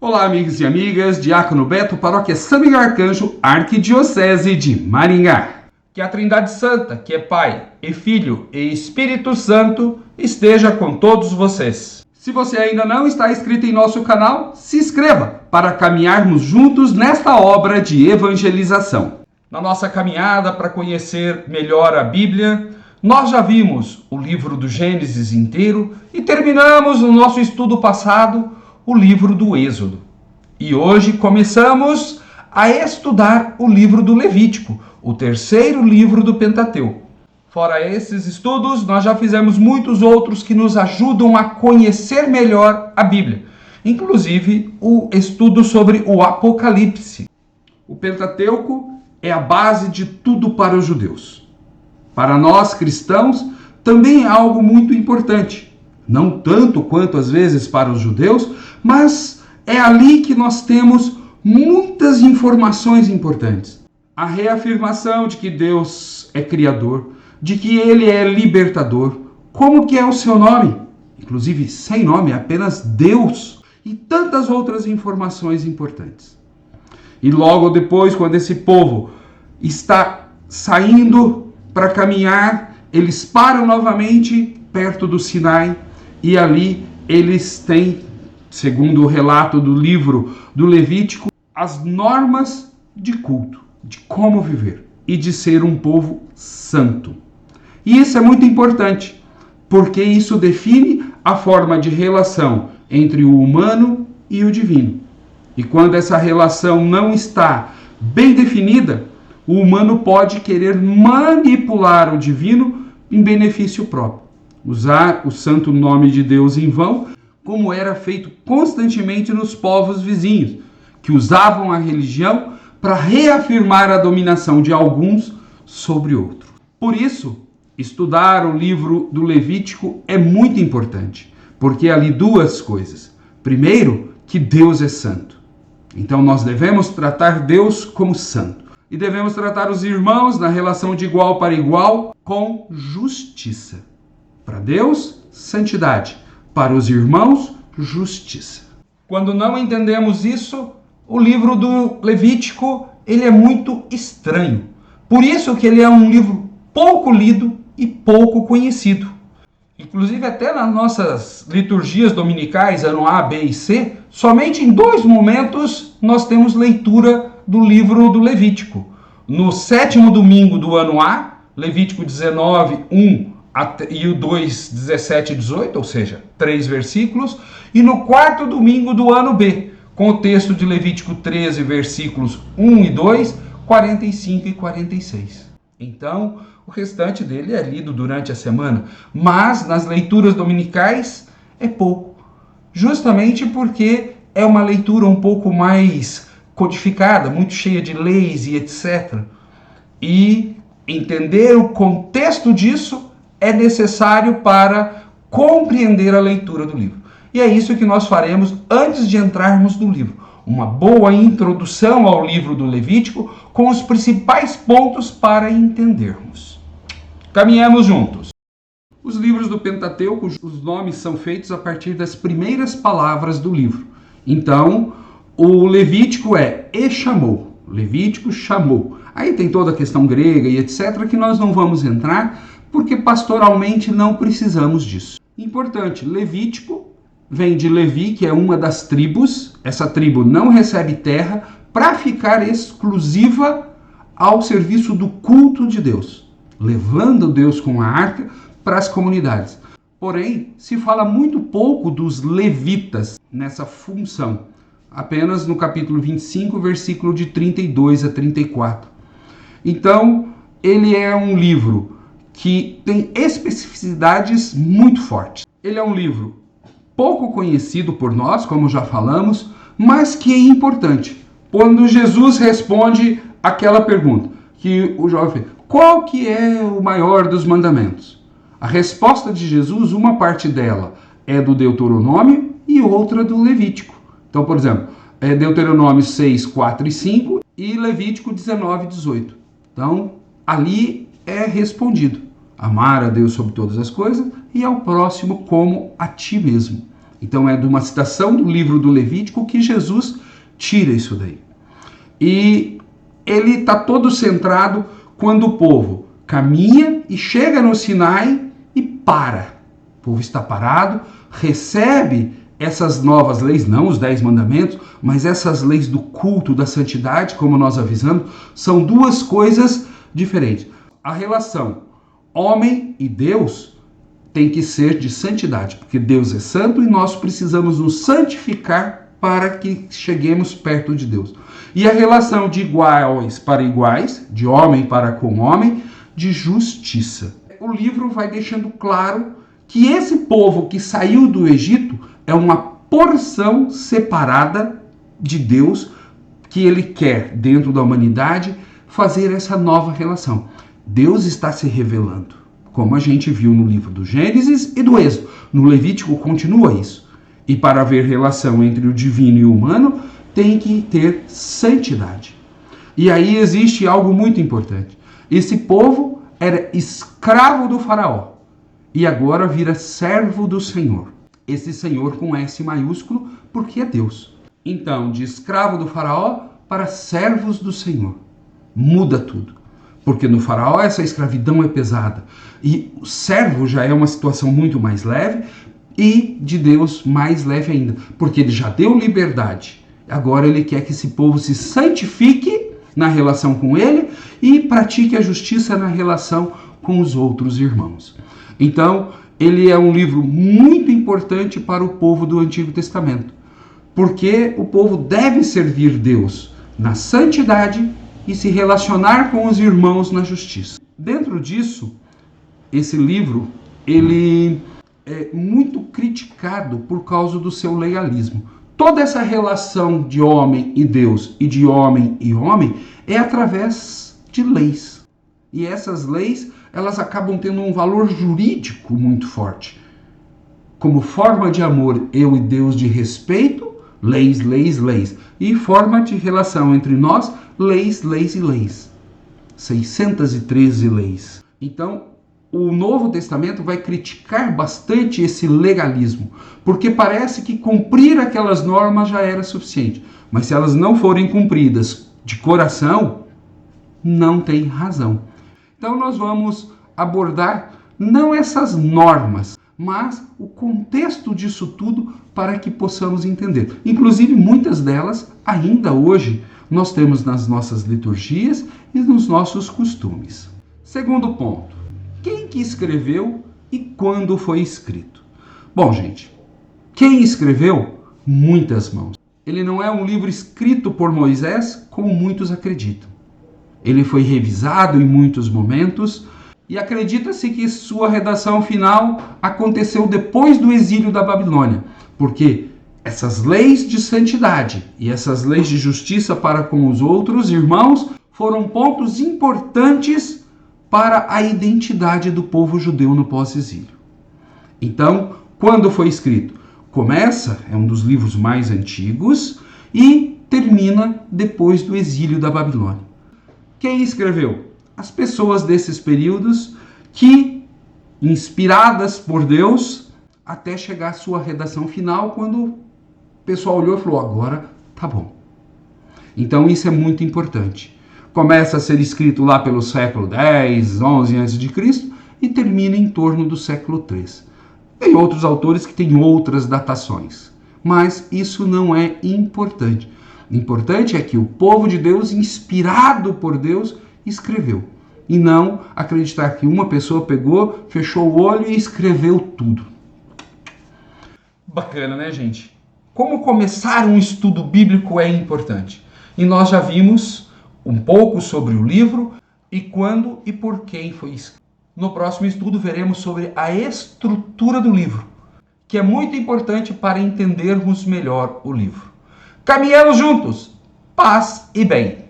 Olá, amigos e amigas, Diácono Beto, Paróquia São Miguel Arcanjo, Arquidiocese de Maringá. Que a Trindade Santa, que é Pai, e Filho e Espírito Santo, esteja com todos vocês. Se você ainda não está inscrito em nosso canal, se inscreva para caminharmos juntos nesta obra de evangelização. Na nossa caminhada para conhecer melhor a Bíblia, nós já vimos o livro do Gênesis inteiro e terminamos no nosso estudo passado o livro do Êxodo. E hoje começamos a estudar o livro do Levítico, o terceiro livro do Pentateuco. Fora esses estudos, nós já fizemos muitos outros que nos ajudam a conhecer melhor a Bíblia, inclusive o estudo sobre o Apocalipse. O Pentateuco é a base de tudo para os judeus. Para nós cristãos, também é algo muito importante. Não tanto quanto às vezes para os judeus, mas é ali que nós temos muitas informações importantes. A reafirmação de que Deus é Criador, de que Ele é libertador, como que é o seu nome? Inclusive, sem nome, é apenas Deus. E tantas outras informações importantes. E logo depois, quando esse povo está saindo para caminhar, eles param novamente perto do Sinai e ali eles têm, segundo o relato do livro do Levítico, as normas de culto, de como viver e de ser um povo santo. E isso é muito importante, porque isso define a forma de relação entre o humano e o divino. E quando essa relação não está bem definida, o humano pode querer manipular o divino em benefício próprio. Usar o santo nome de Deus em vão, como era feito constantemente nos povos vizinhos, que usavam a religião para reafirmar a dominação de alguns sobre outros. Por isso, estudar o livro do Levítico é muito importante, porque há ali duas coisas. Primeiro, que Deus é santo. Então nós devemos tratar Deus como santo. E devemos tratar os irmãos na relação de igual para igual com justiça. Para Deus, santidade. Para os irmãos, justiça. Quando não entendemos isso, o livro do Levítico, ele é muito estranho. Por isso que ele é um livro pouco lido e pouco conhecido. Inclusive até nas nossas liturgias dominicais, ano A, B e C, somente em 2 momentos nós temos leitura do livro do Levítico. No 7º domingo do ano A, Levítico 19, 1 e o 2, 17 e 18, ou seja, 3 versículos. E no 4º domingo do ano B, com o texto de Levítico 13, versículos 1 e 2, 45 e 46. Então, o restante dele é lido durante a semana, mas nas leituras dominicais é pouco. Justamente porque é uma leitura um pouco mais codificada, muito cheia de leis e etc. E entender o contexto disso é necessário para compreender a leitura do livro. E é isso que nós faremos antes de entrarmos no livro. Uma boa introdução ao livro do Levítico com os principais pontos para entendermos. Caminhemos juntos. Os livros do Pentateuco, os nomes são feitos a partir das primeiras palavras do livro. Então, o Levítico é e chamou. Levítico chamou. Aí tem toda a questão grega e etc. que nós não vamos entrar, porque pastoralmente não precisamos disso. Importante, Levítico vem de Levi, que é uma das tribos. Essa tribo não recebe terra para ficar exclusiva ao serviço do culto de Deus, levando Deus com a arca para as comunidades. Porém, se fala muito pouco dos levitas nessa função, apenas no capítulo 25, versículo de 32 a 34. Então, ele é um livro que tem especificidades muito fortes. Ele é um livro pouco conhecido por nós, como já falamos, mas que é importante. Quando Jesus responde aquela pergunta que o jovem fez, qual que é o maior dos mandamentos? A resposta de Jesus, uma parte dela é do Deuteronômio e outra do Levítico. Então, por exemplo, Deuteronômio 6, 4 e 5 e Levítico 19, 18. Então, ali é respondido. Amar a Deus sobre todas as coisas e ao próximo como a ti mesmo. Então é de uma citação do livro do Levítico que Jesus tira isso daí. E ele está todo centrado quando o povo caminha e chega no Sinai e para. O povo está parado, recebe essas novas leis, não os 10 mandamentos, mas essas leis do culto, da santidade, como nós avisamos, são duas coisas diferentes. A relação homem e Deus tem que ser de santidade, porque Deus é santo e nós precisamos nos santificar para que cheguemos perto de Deus. E a relação de iguais para iguais, de homem para com homem, de justiça. O livro vai deixando claro que esse povo que saiu do Egito é uma porção separada de Deus que ele quer, dentro da humanidade, fazer essa nova relação. Deus está se revelando, como a gente viu no livro do Gênesis e do Êxodo. No Levítico continua isso. E para haver relação entre o divino e o humano, tem que ter santidade. E aí existe algo muito importante. Esse povo era escravo do faraó e agora vira servo do Senhor. Esse Senhor com S maiúsculo porque é Deus. Então, de escravo do faraó para servos do Senhor. Muda tudo. Porque no faraó essa escravidão é pesada. E o servo já é uma situação muito mais leve e de Deus mais leve ainda. Porque ele já deu liberdade. Agora ele quer que esse povo se santifique na relação com ele e pratique a justiça na relação com os outros irmãos. Então, ele é um livro muito importante para o povo do Antigo Testamento. Porque o povo deve servir Deus na santidade e se relacionar com os irmãos na justiça. Dentro disso, esse livro ele é muito criticado por causa do seu legalismo. Toda essa relação de homem e Deus e de homem e homem é através de leis. E essas leis, elas acabam tendo um valor jurídico muito forte. Como forma de amor, eu e Deus de respeito, leis, leis, leis. E forma de relação entre nós, leis, leis e leis. 613 leis. Então, o Novo Testamento vai criticar bastante esse legalismo, porque parece que cumprir aquelas normas já era suficiente. Mas se elas não forem cumpridas de coração, não tem razão. Então nós vamos abordar não essas normas, mas o contexto disso tudo para que possamos entender. Inclusive, muitas delas, ainda hoje, nós temos nas nossas liturgias e nos nossos costumes. Segundo ponto. Quem que escreveu e quando foi escrito? Bom, gente, quem escreveu? Muitas mãos. Ele não é um livro escrito por Moisés, como muitos acreditam. Ele foi revisado em muitos momentos e acredita-se que sua redação final aconteceu depois do exílio da Babilônia, porque essas leis de santidade e essas leis de justiça para com os outros irmãos foram pontos importantes para a identidade do povo judeu no pós-exílio. Então, quando foi escrito? Começa, é um dos livros mais antigos, e termina depois do exílio da Babilônia. Quem escreveu? As pessoas desses períodos que, inspiradas por Deus, até chegar à sua redação final, quando o pessoal olhou e falou, agora tá bom. Então isso é muito importante. Começa a ser escrito lá pelo século X, XI a.C. e termina em torno do século III. Tem outros autores que têm outras datações, mas isso não é importante. O importante é que o povo de Deus, inspirado por Deus, escreveu. E não acreditar que uma pessoa pegou, fechou o olho e escreveu tudo. Bacana, né, gente? Como começar um estudo bíblico é importante. E nós já vimos um pouco sobre o livro e quando e por quem foi escrito. No próximo estudo veremos sobre a estrutura do livro, que é muito importante para entendermos melhor o livro. Caminhamos juntos, paz e bem.